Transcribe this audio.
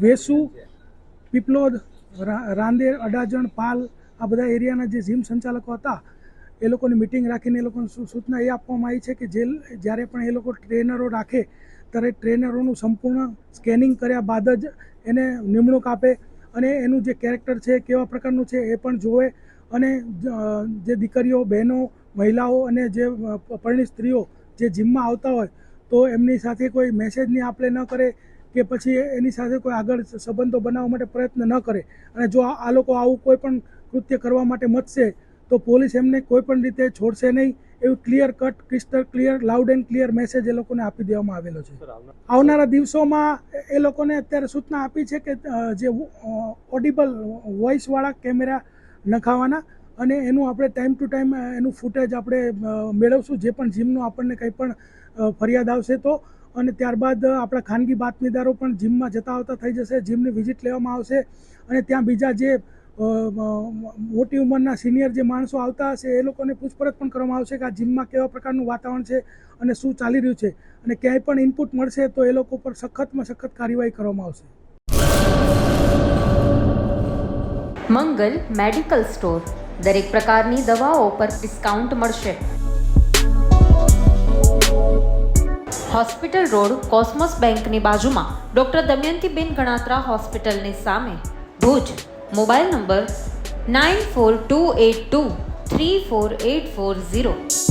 વેસુ, પીપલોદ, રાંદેર, અડાજણ, પાલ આ બધા એરિયાના જે જીમ સંચાલકો હતા એ લોકોની મિટિંગ રાખીને એ લોકોને સૂચના એ આપવામાં આવી છે કે જ્યારે પણ એ લોકો ટ્રેનરો રાખે ત્યારે ટ્રેનરોનું સંપૂર્ણ સ્કેનિંગ કર્યા બાદ જ એને નિમણૂક આપે અને એનું જે કેરેક્ટર છે કેવા પ્રકારનું છે એ પણ જોવે અને જે દીકરીઓ, બહેનો, મહિલાઓ અને જે પરિણીત સ્ત્રીઓ જે જીમમાં આવતા હોય તો એમની સાથે કોઈ મેસેજની આપ લે ન કરે કે પછી એની સાથે કોઈ આગળ સંબંધો બનાવવા માટે પ્રયત્ન ન કરે અને જો આ લોકો આવું કોઈ પણ કૃત્ય કરવા માટે મથશે તો પોલીસ એમને કોઈ પણ રીતે છોડશે નહીં એવું clear cut, crystal clear, loud and clear message એ લોકોને આપી દેવામાં આવેલો છે. આવનારા દિવસોમાં એ લોકોને અત્યારે સૂચના આપી છે કે જે ઓડિબલ વોઇસવાળા કેમેરા નખાવાના અને એનું આપણે ટાઈમ ટુ ટાઈમ એનું ફૂટેજ આપણે મેળવશું જે પણ જીમનું આપણને કંઈ પણ ફરિયાદ આવશે તો અને ત્યારબાદ આપણા ખાનગી બાતમીદારો પણ જીમમાં જતા આવતા થઈ જશે, જીમની વિઝિટ લેવામાં આવશે અને ત્યાં બીજા જે મોટી ઉંમરના સિનિયર જે માણસો આવતા હશે એ લોકોને પૂછપરછ પણ કરવામાં આવશે કે આ જીમમાં કેવા પ્રકારનું વાતાવરણ છે અને શું ચાલી રહ્યું છે અને ક્યાંય પણ ઇનપુટ મળશે તો એ લોકો પર સખતમાં સખત કાર્યવાહી કરવામાં આવશે. મંગલ મેડિકલ સ્ટોર દરેક પ્રકારની દવાઓ પર ડિસ્કાઉન્ટ મળશે. હોસ્પિટલ રોડ, કોસ્મોસ બેંકની બાજુમાં, ડૉક્ટર દમયંતીબેન ગણાત્રા હોસ્પિટલની સામે, ભુજ. Mobile number 9428234840.